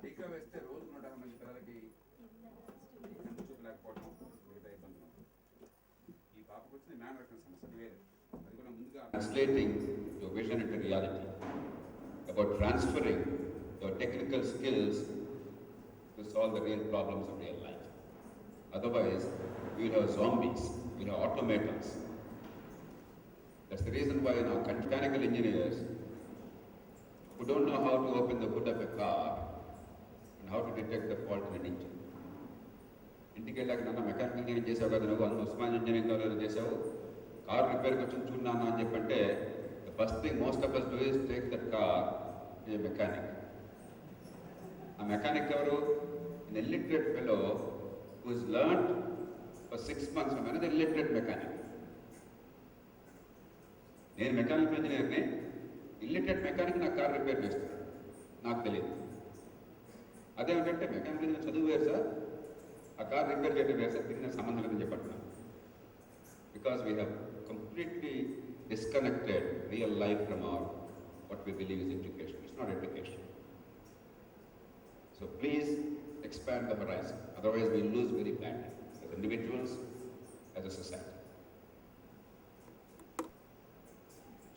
టీకా వేస్తే రోజు 150 మంది పిల్లలకి కంటి చూపు లేకపోవడం మిగతా ఇబ్బందులు. ఈ పాపకు వచ్చిన జ్ఞాన రకం సమస్య వేరే. అది కూడా ముందుగా translating your vision into reality, about transferring your technical skills to solve the real problems of real life. Otherwise, we will have zombies, we will have automatons. That's the reason why now mechanical engineers who don't know how to open the hood of a car and how to detect the fault in an engine. ఇంటికి వెళ్ళాక నన్ను mechanical engineering చేసావు కదా, నువ్వు అందులో Osman engineering college చేసావు, car రిపేర్కి వచ్చి చూడన్నాను అని చెప్పంటే the first thing most of us do is take that car a mechanic. ఆ మెకానిక్ ఎవరు? an illiterate fellow who has learned for 6 months from another illiterate mechanic. నేను మెకానికల్ ఇంజనీర్ని, ఇల్లిటరేట్ మెకానిక్ నా కార్ రిపేర్ చేస్తున్నాడు, నాకు తెలియదు. అదేమిటంటే mechanical engineer చదువు వేరు సార్, ఆ కార్ రిపేర్ చేయడం వేరు సార్, దీనికి సంబంధం లేదని చెప్పంటున్నాను. Because we have completely disconnected real life from our what we believe is education. It's not education. So please expand the horizon, otherwise we lose very badly as individuals, as a society.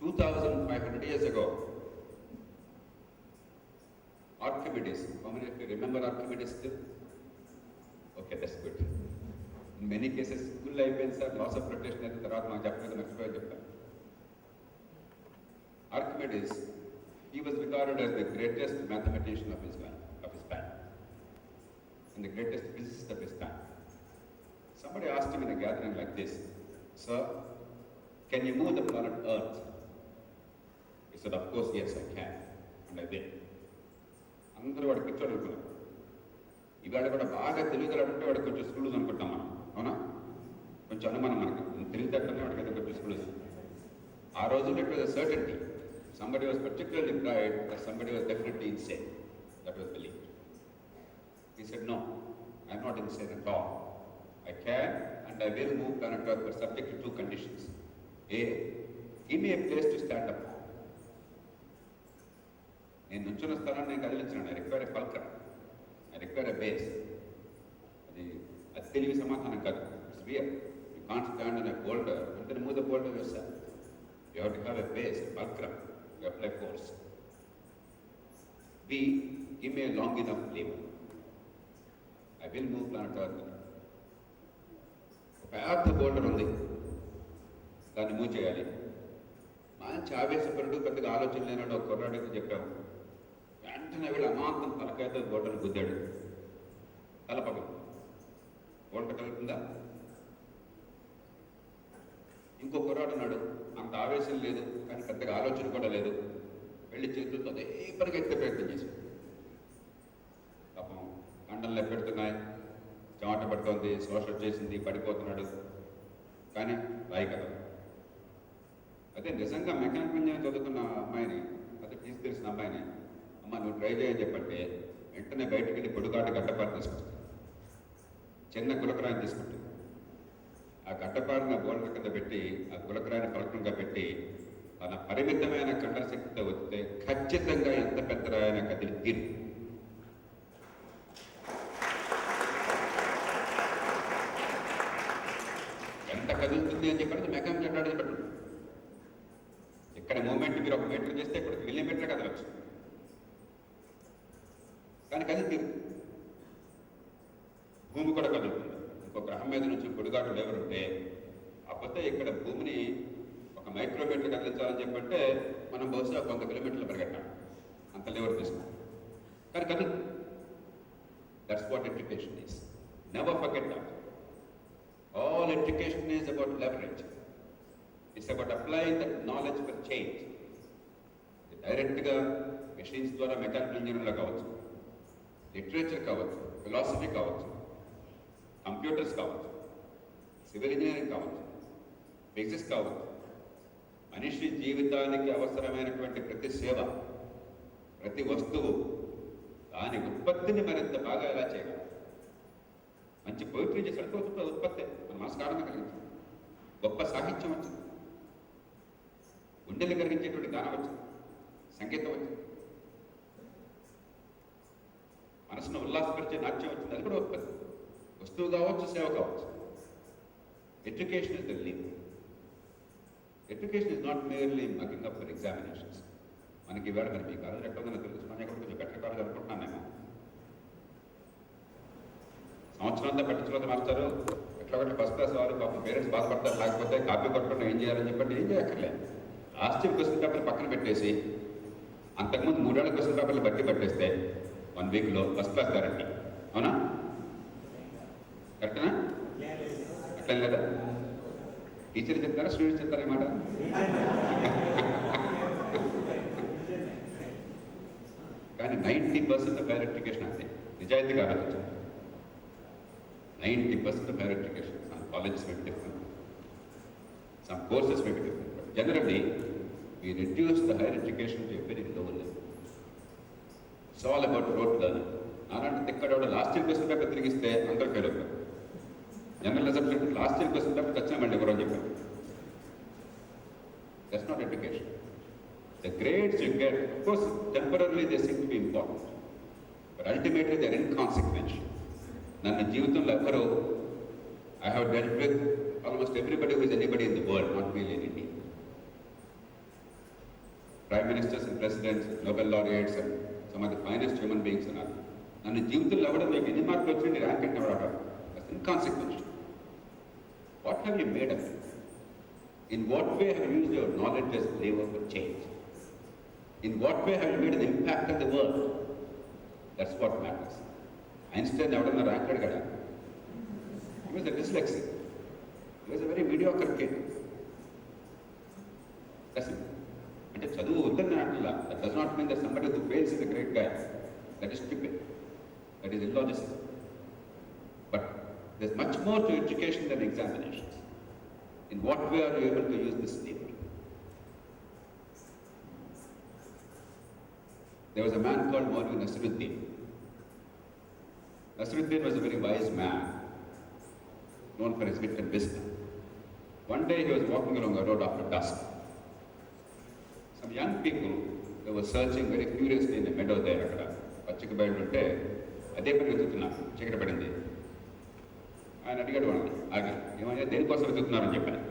2500 years ago, Archimedes, how many of you remember Archimedes still? Okay, that's good. In many cases, full life are loss of protection at the Tarat Majapur. Archimedes, he was regarded as the greatest mathematician of his time. And the greatest physicist of his time. Somebody asked him in a gathering like this, "Sir, can you move the planet Earth?" He said, "Of course, yes, I can." And I did. అందరూ వాడు పిచ్చోడు అనుకున్నారు. ఇవాళ కూడా బాగా తెలియగలంటే వాడికి కొంచెం schools అనుకుంటాం మనం, అవునా? కొంచెం అనుమానం మనకి తెలివితేటనే వాడికి అయితే కొంచెం స్కూల్స్. ఆ రోజుల్లో it was a certainty. Somebody was particularly bright, that somebody was definitely insane. That was believed. He said, "No, I am not insane at all. I can and I will move planet Earth, but subject to 2 conditions. A, give me a place to stand up. నేను నుంచున్న స్థలాన్ని నేను కదిలించాను. I require a fulcrum. I require a base." అది తెలివి సమాధానం కాదు. It's real. You can't stand on a boulder and then move the boulder yourself. You have to have a base, a fulcrum. You apply force. B, give me a long enough lever. I will move planet Earth. ఒక పెద్ద bolder ఉంది, దాన్ని move చేయాలి. మంచి ఆవేశపరుడు, పెద్దగా ఆలోచన లేనాడు ఒక కుర్రాడికి చెప్పాము. వెంటనే వీళ్ళు అమాంతం తలకాయతో బోల్డర్ని గుద్దాడు. తలపగలు బోల్డర్ కలుగుతుందా? ఇంకో కుర్రాడు ఉన్నాడు, అంత ఆవేశం లేదు కానీ పెద్దగా ఆలోచన కూడా లేదు. వెళ్ళి చేతులతో అదే పరిగెత్తే ప్రయత్నం చేశాడు. పాపం కండలు పెడుతున్నాయి, చెమట పడుతోంది, శ్వాస చేసింది, పడిపోతున్నాడు. కానీ రాయి కదా. అదే నిజంగా మెకానికల్ ఇంజనీరింగ్ చదువుకున్న అమ్మాయిని, అదే ఫీజు తెలిసిన అమ్మాయిని, "అమ్మ నువ్వు ట్రై చేయని చెప్పంటే వెంటనే బయటకు వెళ్ళి పొడుగాటి గడ్డపార తీసుకుంటుంది, చిన్న గులకరాయిని తీసుకుంటుంది. ఆ గడ్డపారిన బోల్డర్ కింద పెట్టి, ఆ గులకరాయిని పలకంగా పెట్టి తన పరిమితమైన కండల శక్తితో వస్తే ఖచ్చితంగా ఎంత పెద్ద రాయన కదిలి తీరు. ఎంత కదులుతుంది అని చెప్పి మెకానిక్ అంటాడు చెప్పండి. ఇక్కడ మూమెంట్ మీరు 1 మీటర్ చేస్తే ఇక్కడ మిల్లీమీటర్ కదలవచ్చు, కానీ కదిలి తీరు. భూమి కూడా కదులుతుంది. ఇంకో గ్రహం మీద నుంచి పొడిగాటు లేవర్ ఉంటే అప్పుడే ఇక్కడ భూమిని 1 మైక్రోమీటర్ కదిలించాలని చెప్పంటే మనం బహుశా 100 కిలోమీటర్లు పరిగెట్టాలి, అంత లేవర్ తీసుకుంటాం. కానీ కదులు. That's what education is. Never forget that. All education is about leverage. It's about applying that knowledge for change. డైరెక్ట్గా మెషిన్స్ ద్వారా మెకానికల్ ఇంజనీరింగ్లో కావచ్చు, లిటరేచర్ కావచ్చు, ఫిలాసఫీ కావచ్చు, కంప్యూటర్స్ కావచ్చు, సివిల్ ఇంజనీరింగ్ కావచ్చు, ఫిజిక్స్ కావచ్చు. మనిషి జీవితానికి అవసరమైనటువంటి ప్రతి సేవ, ప్రతి వస్తువు, దాని ఉత్పత్తిని మరింత బాగా ఎలా చేయగలం. మంచి పోయిటరీ చేసి అడుగుతున్న ఉత్పత్తి మన మనసుకు ఆనందం కలిగించింది. గొప్ప సాహిత్యం వచ్చింది, గుండెలు కలిగించేటువంటి గానం వచ్చింది, సంగీతం వచ్చింది. మనసును ఉల్లాసపరిచే నాట్యం వచ్చింది, అది కూడా ఉత్పత్తి. వస్తువు కావచ్చు, సేవ కావచ్చు. Education is the leave. Education is not merely mugging up for examinations. మనకి ఇవాళ మరి మీ కాలేజ్ ఎక్కడ ఉందో తెలుసు, మన ఎక్కడ కొంచెం బెటర్ కాలేజ్ అనుకుంటున్నాను నేను. సంవత్సరం అంతా పట్టించుకోవద్దు మాస్టారు, ఎట్లా ఒకటి ఫస్ట్ క్లాస్ వారు పాపం పేరెంట్స్ బాధపడతారు, లేకపోతే కాపీ కొట్టకుండా ఏం చేయాలని చెప్పండి. ఏం చేయక్కర్లేదు. లాస్ట్ ఇయర్ క్వశ్చన్ పేపర్లు పక్కన పెట్టేసి అంతకుముందు 3 ఏళ్ళ క్వశ్చన్ పేపర్లు బట్టి పట్టేస్తే 1 వీక్లో ఫస్ట్ క్లాస్ గ్యారంటీ. అవునా? కరెక్టనా? అట్లా లేదా? టీచర్ చెప్తారా, స్టూడెంట్స్ చెప్తారా ఈ మాట? కానీ 90% ఆఫ్ హైయర్ ఎడ్యుకేషన్ అంతే. నిజాయితీగా ఆలోచించాలి. 90% of higher education. Some colleges may be different, some courses may be different, but generally we reduce the higher education to a very low level. It's all about rote learning. అలాంటి ఇక్కడ last year question paper తిరిగిస్తే అందరూ fail అవుతారు. General exception last year question paper తెచ్చామండి ఎవరో చెప్పారు. That's not education. The grades you get, of course, temporarily they seem to be important, but ultimately they are inconsequential. నన్ను జీవితంలో ఎవ్వరూ, I have dealt with almost everybody who is anybody in the world, not really in India. Prime ministers and presidents, Nobel laureates and some of the finest human beings ఉన్నారు. నన్ను జీవితంలో ఎవడో మీకు ఎన్ని మార్కులు వచ్చింది ర్యాంక్ అంటే ఎవరు inconsequential. What have you made of it? In what way have used your knowledge as a lever for change? In what way have you made an impact on the world? That's what matters. Einstein ఎవడన్నా rank అడిగాడా? He was a dyslexic. He was a very mediocre kid. That's it. అంటే చదువు వద్దని అంటున్నా. That does not mean that somebody who fails is a great guy. That is stupid. That is illogical. But there's much more to education than examinations. In what way are you able to use this lever? There was a man called Maulvi Nasruddin. Nasruddin was a very wise man, known for his wit and wisdom. One day he was walking along a road after dusk. Some young people, they were searching very furiously in a meadow there. పచ్చిక బయట ఉంటే అదే పని వెతుకుతున్నారు. చీకటి పడింది. ఆయన అడిగాడు వాళ్ళని ఆగి, ఏమయ్యా దేనికోసం వెతుకుతున్నారని చెప్పాను.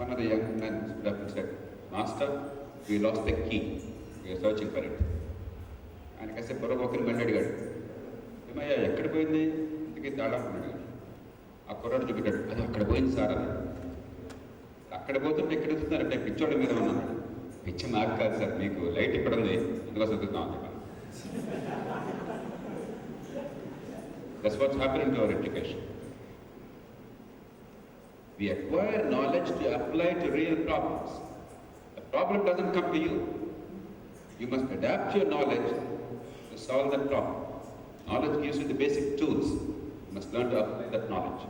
One of the young men stood up and said, "Master, we lost the key. We are searching for it." ఆయన కాసేపు పొరగొక్కని మళ్ళీ అడిగాడు, ఏమయ్యా ఎక్కడ పోయింది? ఇంటికి తాళం అడిగాడు. ఆ కుర్రాడు చూపెట్టాడు, అది అక్కడ పోయింది సార్ అని. అక్కడ పోతుంటే ఎక్కడ వెతుకుతున్నారంటే పిచ్చోళ్ళ మీద ఉన్నాను. పిచ్చి మాకు కాదు సార్, మీకు లైట్ ఇక్కడ ఉంది, ఇందుకోసం వెతుకుతాం అని చెప్పాను. That's what's happening to our education. We acquire knowledge to apply to real problems. The problem doesn't come to you. You must adapt your knowledge to solve that problem. Knowledge gives you the basic tools. You must learn to apply that knowledge.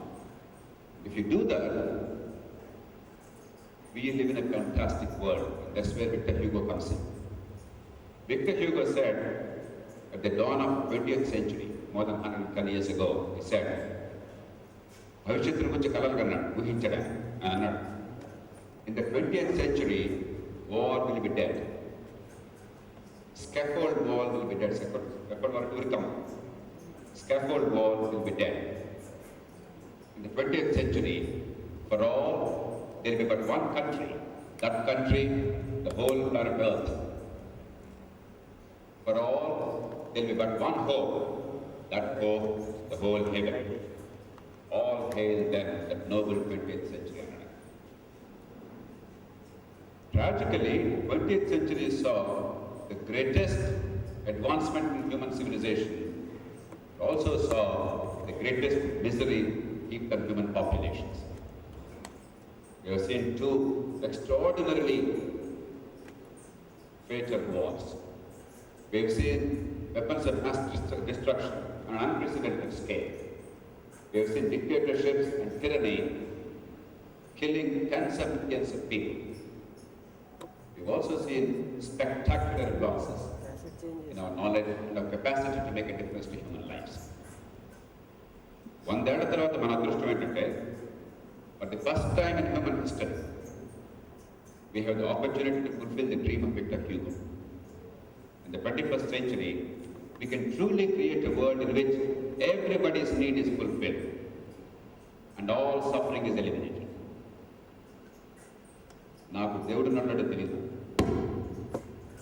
If you do that, we live in a fantastic world. That's where Victor Hugo comes in. Victor Hugo said, at the dawn of 20th century, more than 110 years ago, he said, భవిష్యత్తు గురించి కలలు కన్నాడు, ఊహించడా అని అన్నాడు. In the 20th century, war will be dead. Scaffold wall will be dead. Scaffold wall will come. Scaffold wall will be dead. In the 20th century, for all, there will be but one country. That country, the whole planet Earth. For all, there will be but one hope. That hope, the whole heaven. All hail then that noble 20th century. Tragically, 20th century saw the greatest advancement in human civilization. It also saw the greatest misery heaped on human populations. We have seen two extraordinarily fatal wars. We have seen weapons of mass destruction on an unprecedented scale. We have seen dictatorships and tyranny killing tens of millions of people. We've also seen spectacular advances in our knowledge and our capacity to make a difference to human lives. 100 ఏళ్ల తర్వాత మన అదృష్టం ఏంటంటే, for the first time in human history, we have the opportunity to fulfill the dream of Victor Hugo. In the 21st century, we can truly create a world in which everybody's need is fulfilled and all suffering is eliminated. నాకు దేవుడు ఉన్నాడో తెలియదు,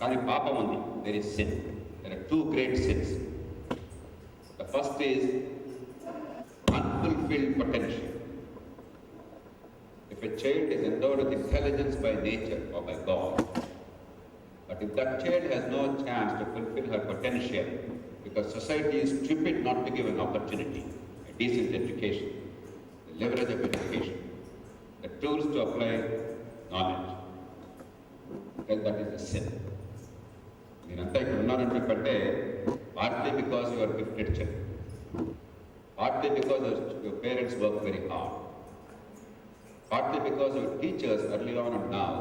కానీ పాపం ఉంది. There is sin. There are two great sins. The first is unfulfilled potential. If a child is endowed with intelligence by nature or by God, but if that child has no chance to fulfill her potential because society is stupid not to give an opportunity, a decent education, the leverage of education, the tools to apply knowledge, then that is a sin. మీరంతా ఇక్కడ ఉన్నారని చెప్పంటే partly because you are gifted children, partly because your parents work very hard, partly because your teachers early on and now,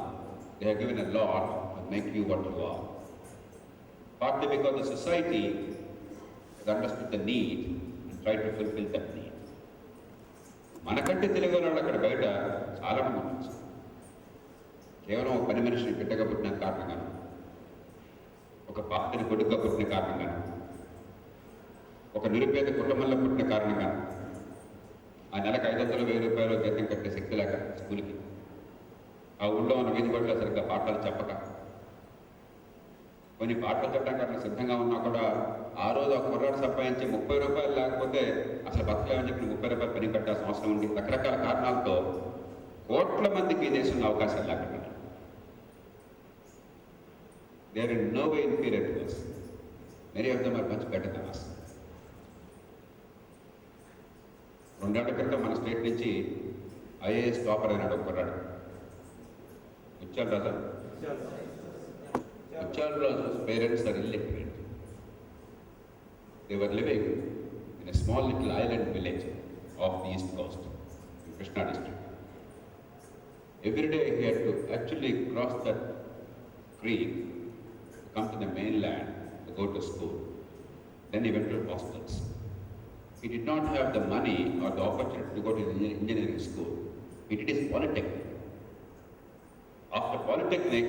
they have given a lot to make you what you are, partly because the society has understood the need and tried to fulfill that need. మనకంటే తెలియని వాళ్ళు అక్కడ బయట చాలా మంది ఉండొచ్చు. కేవలం ఒక పని మనిషిని బిడ్డగా పుట్టిన కారణంగాను, ఒక పాపని కొడుకుగా పుట్టిన కారణంగాను, ఒక నిరుపేద కుటుంబంలో పుట్టిన కారణంగాను ఆ నెలకు 500,000 రూపాయలు జీతం కట్టే శక్తి లేక స్కూల్కి, ఆ ఊళ్ళో ఉన్న వీధి బడిలో సరిగ్గా పాఠాలు చెప్పక, కొన్ని పాటలు చెప్పడానికి సిద్ధంగా ఉన్నా కూడా ఆ రోజు ఆ కుర్రాడు సంపాదించి 30 రూపాయలు లేకపోతే అసలు బతకలేమని చెప్పి 30 రూపాయలు పని కట్టాల్సిన అవసరం ఉంది. రకరకాల కారణాలతో కోట్ల మందికి ఈ దేశంలో అవకాశాలు లేకుండా they are in no way inferior to us. Many of them are much better than us. 2 ఏళ్ల క్రితం మన స్టేట్ నుంచి ఐఏఎస్ టాపర్ అయినాడు ఒక కుర్రాడు, ముత్యాల రాజు. ముత్యాల రాజు's parents are illiterate. They were living in a small little island village off the east coast in Krishna district. Every day he had to actually cross that creek to come to the mainland to go to school. Then he went to hostels. He did not have the money or the opportunity to go to the engineering school. He did his polytechnic. After polytechnic,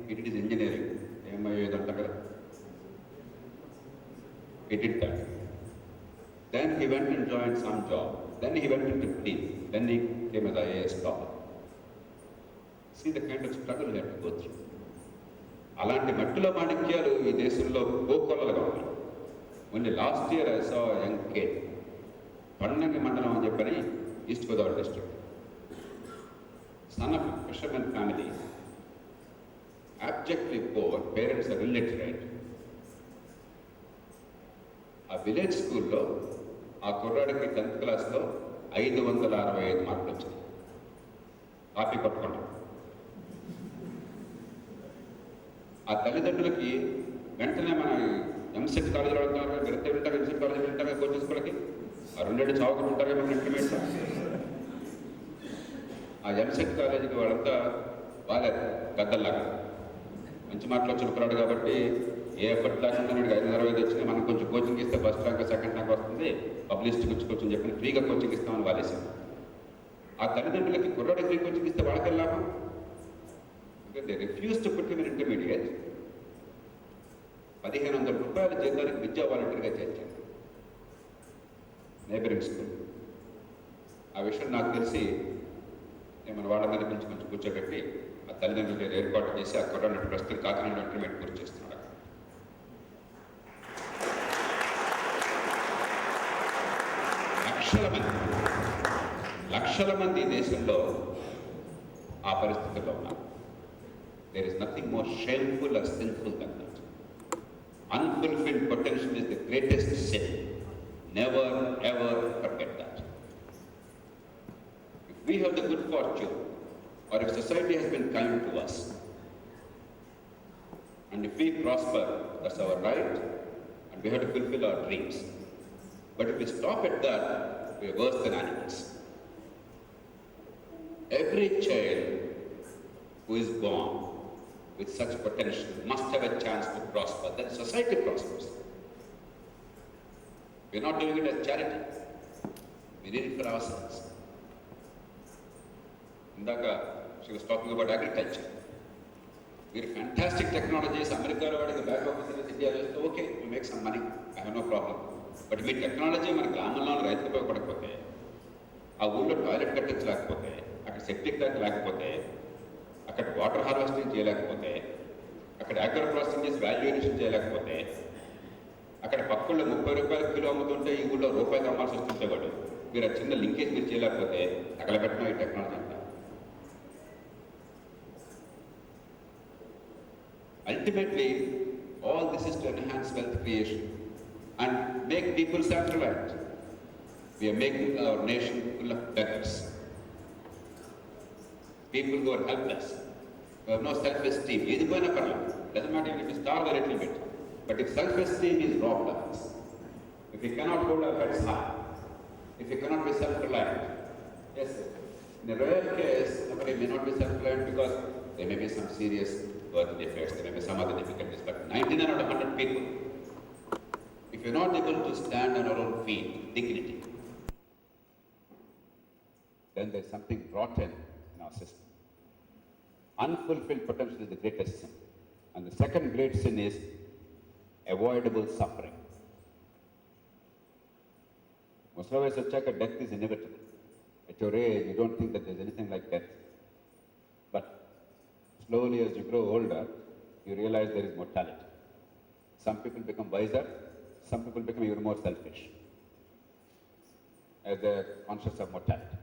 he did his engineering. He did that. Then he went and joined some job. Then he went into police. Then he came as IAS topper. See the kind of struggle he had to go through. అలాంటి మట్టిలో మాణిక్యాలు ఈ దేశంలో కోకొల్లలుగా ఉన్నాయి. Only last year I saw young kid, Pandangi మండలం అని చెప్పని East Godavari district, son of fishermen family, abjectly poor, parents are illiterate. ఆ విలేజ్ స్కూల్లో ఆ కుర్రాడికి 10th క్లాస్లో 565 మార్కులు వచ్చాయి. కాపీ కొట్టుకుంటాం. ఆ తల్లిదండ్రులకి వెంటనే మన ఎంసెట్ కాలేజీలో వెళ్తారు, వెళ్తే ఉంటారు, ఎంసెట్ కాలేజీలో వెళ్తారు, కోచింగ్ స్కూల్కి ఆ 2 చావుకుని ఉంటారు మన ఇంటర్మీడియట్. ఆ ఎంసెట్ కాలేజీకి వాళ్ళంతా బాగాలేదు, గద్దల్లాగా మంచి మాటలు వచ్చి కురాడు కాబట్టి ఏ ఎఫర్ట్ లేకుండా 560 వచ్చినా మనం కొంచెం కోచింగ్ ఇస్తే ఫస్ట్ ర్యాంక్ సెకండ్ ర్యాంక్ వస్తుంది, పబ్లిసిటీ కూర్చోని చెప్పి ఫ్రీగా కోచింగ్ ఇస్తామని వాలేసాం. ఆ తల్లిదండ్రులకి కుర్రాడు ఫ్రీ కోచింగ్ ఇస్తే వాళ్ళకి లాభం. They refuse to put him in intermediate. 1,500 రూపాయల జీతానికి విద్యా వాలంటీర్గా చేర్చాను నైబరింగ్ స్కూల్. ఆ విషయం నాకు తెలిసి నేను మన వాళ్ళ మీద కొంచెం కూర్చోబెట్టి ఆ తల్లిదండ్రులు ఏర్పాటు చేసి ఆ కుర్రాడు ప్రస్తుతం కాకినాడ ఇంటర్మీడియట్ పూర్తి చేస్తున్నాడు. లక్షల మంది దేశంలో ఆ పరిస్థితుల్లో ఉన్నారు. There is nothing more shameful or sinful than that. Unfulfilled potential is the greatest sin. Never ever forget that. If we have the good fortune, or if society has been kind to us, and if we prosper, that's our right, and we have to fulfill our dreams. But if we stop at that, we are worse than animals. Every child who is born with such potential must have a chance to prosper. Then society prospers. We are not doing it as charity. We did it for ourselves. Indaka, she was talking about agriculture. We have fantastic technologies. America, the back office in India, okay, we make take some money. I have no problem. But me technology మన గ్రామంలో రైతులు ఉపయోగపడకపోతే, ఆ ఊళ్ళో toilet కట్టించలేకపోతే, అక్కడ septic tank లేకపోతే, అక్కడ water harvesting చేయలేకపోతే, అక్కడ అగ్రో ప్రాసెసింగ్ చేసి వాల్యూ ఎడిషన్ చేయలేకపోతే, అక్కడ పక్కల్లో 30 రూపాయల కిలో అమ్ముతుంటే ఈ ఊళ్ళో రూపాయికి అమ్మాల్సి వస్తుంటేవాడు. మీరు ఆ చిన్న లింకేజ్ మీరు చేయలేకపోతే తగలబెట్టిన ఈ టెక్నాలజీ అంట. Ultimately, all this is to enhance wealth creation and make people self-reliant. We are making our nation full of beggars. People who are helpless, who have no self-esteem. Doesn't matter if you starve a little bit. But if self-esteem is robbed of us, if we cannot hold our heads high, if we cannot be self-reliant, yes, in a rare case, somebody may not be self-reliant because there may be some serious birth defects, there may be some other difficulties, but 99 out of 100 people, if you're not able to stand on our own feet, dignity, then there's something rotten in our system. Unfulfilled potential is the greatest sin. And the second great sin is avoidable suffering. Most of us check death is inevitable. At your age, you don't think that there's anything like death. But slowly as you grow older, you realize there is mortality. Some people become wiser, some people become even more selfish as they're conscious of mortality.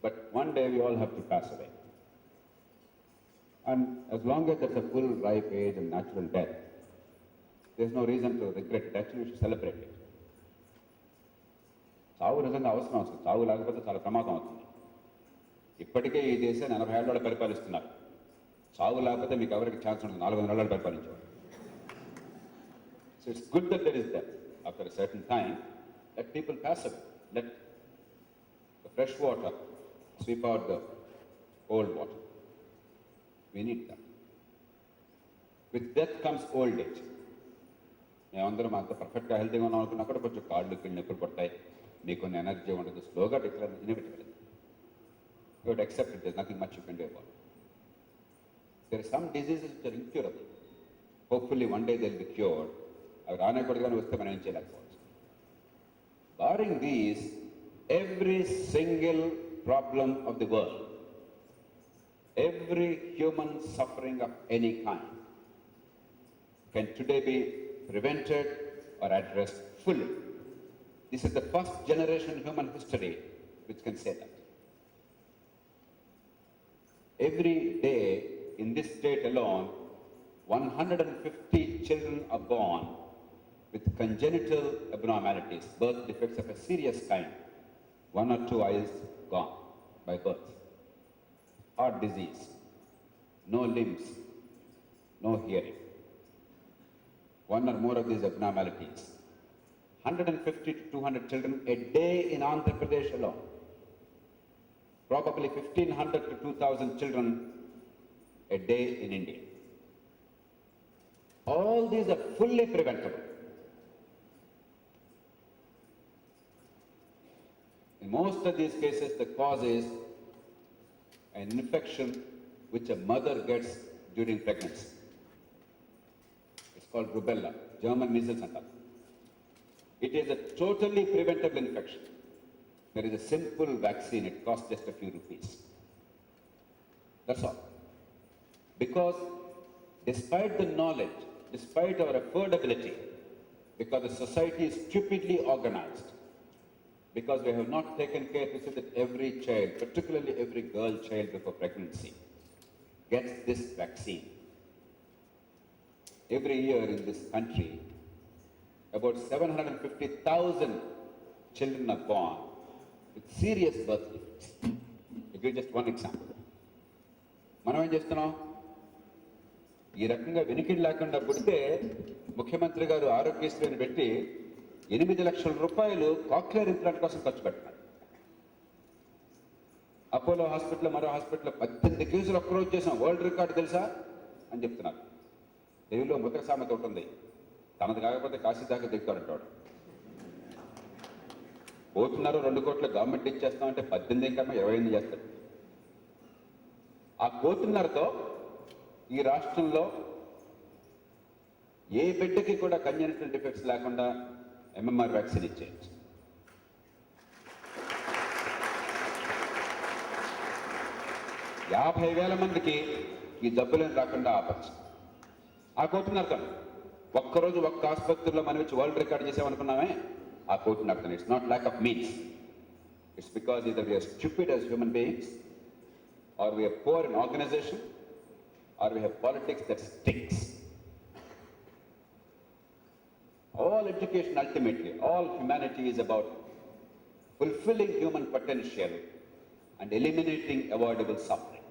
But one day we all have to pass away. And as long as there's a full ripe age and natural death, there's no reason to regret it. Actually, we should celebrate it. చావు నిజంగా అవసరం వస్తుంది. చావు లేకపోతే చాలా ప్రమాదం అవుతుంది. ఇప్పటికే ఈ దేశాన్ని 80 ఏళ్ళ పరిపాలిస్తున్నారు. చావు లేకపోతే మీకు ఎవరికి ఛాన్స్ ఉంటుంది? 400 ఏళ్ళు పరిపాలించేవారు. So it's good that there is death. After a certain time, let people pass away. Let the fresh water sweep out the old water. We need that. With death comes old age. మేమందరం అంత పర్ఫెక్ట్గా హెల్తీగా ఉన్నాం అనుకున్నా కూడా కొంచెం కాళ్ళు కిళ్ళు నొప్పులు పడతాయి, మీకు కొన్ని ఎనర్జీ ఉండదు. స్లోగా declare inevitable. You would accept it. There nothing much you can do about it. There are some diseases which are incurable. Hopefully one day they will be cured. అవి రానేకూడదుగానే వస్తే మనం ఏం చేయలేకపోవచ్చు. Barring these, every single problem of the world, every human suffering of any kind can today be prevented or addressed fully. This is the first generation in human history which can say that. Every day in this state alone, 150 children are born with congenital abnormalities, birth defects of a serious kind. 1 or 2 eyes gone by birth. Heart disease, no limbs, no hearing. 1 or more of these abnormalities. 150 to 200 children a day in Andhra Pradesh alone. Probably 1,500 to 2,000 children a day in India. All these are fully preventable. In most of these cases, the cause is an infection which a mother gets during pregnancy. It's called rubella, German measles and all. It is a totally preventable infection. There is a simple vaccine, it costs just a few rupees. That's all. Because despite the knowledge, despite our affordability, because the society is stupidly organized, because we have not taken care to see that every child, particularly every girl child before pregnancy, gets this vaccine. Every year in this country, about 750,000 children are born with serious birth defects. To give just one example. మనం ఏం చేస్తున్నాం? ఈ రకంగా వెనుకిడి లేకుండా పుడితే ముఖ్యమంత్రి గారు ఆరోగ్యశ్రీని పెట్టి 8 లక్షల రూపాయలు కాక్లియర్ ఇంప్లాంట్ కోసం ఖర్చు పెట్టినాడు. అపోలో హాస్పిటల్, మరో హాస్పిటల్ 18 కేసులు ఒక్కరోజు చేసాం. వరల్డ్ రికార్డు తెలుసా అని చెప్తున్నారు. తెలుగులో ముద్ర సామెత ఉంటుంది, తనది కాకపోతే కాశీ దాకా దిగుతాడంటాడు. పోతున్నారు 2 కోట్లు గవర్నమెంట్ ఇచ్చేస్తామంటే 18 కన్నా 28 చేస్తాడు. ఆ కోతున్నరతో ఈ రాష్ట్రంలో ఏ బిడ్డకి కూడా కంజనిటల్ డిఫెక్ట్స్ లేకుండా ఎంఎంఆర్ వ్యాక్సిన్ ఇచ్చేయచ్చు. యాభై వేల మందికి ఈ జబ్బులను రాకుండా ఆపచ్చు. ఆ కోటిని అర్థం ఒక్కరోజు ఒక్క ఆసుపత్రిలో మనం వచ్చి వరల్డ్ రికార్డ్ చేసామనుకున్నామే, ఆ కోటిని అర్థం. It's not lack of means. It's because either we are stupid as human beings, or we are poor in organization, or we have politics that stinks. All education ultimately, all humanity is about fulfilling human potential and eliminating avoidable suffering.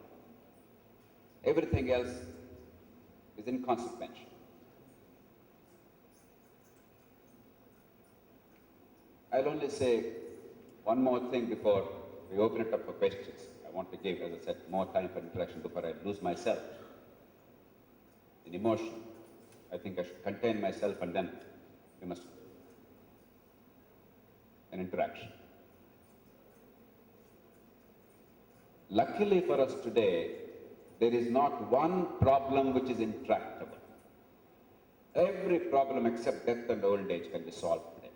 Everything else is inconsequential. I'll only say one more thing before we open it up for questions. I want to give, as I said, more time for interaction before I lose myself in emotion. I think I should contain myself and then we must an interaction. Luckily for us today, there is not one problem which is intractable. Every problem except death and old age can be solved today,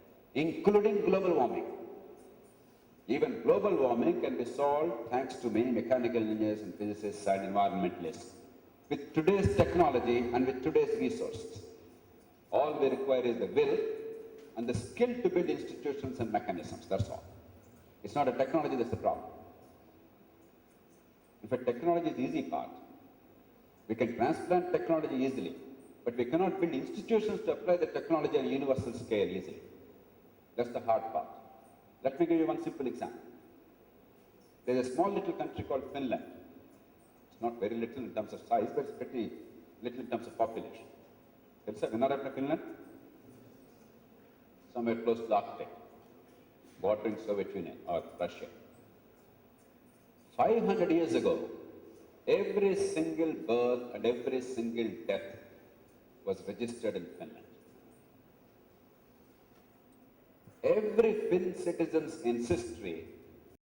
including global warming. Even global warming can be solved thanks to many mechanical engineers and physicists and environmentalists with today's technology and with today's resources. All we require is the will and the skill to build institutions and mechanisms, that's all. It's not a technology that's the problem. In fact, technology is the easy part. We can transplant technology easily, but we cannot build institutions to apply the technology on a universal scale easily. That's the hard part. Let me give you one simple example. There's a small little country called Finland. It's not very little in terms of size, but it's pretty little in terms of population. Telsa Vinarapna, Finland? Somewhere close to the Arctic, bordering Soviet Union or Russia. 500 years ago, every single birth and every single death was registered in Finland. Every Finn citizen's ancestry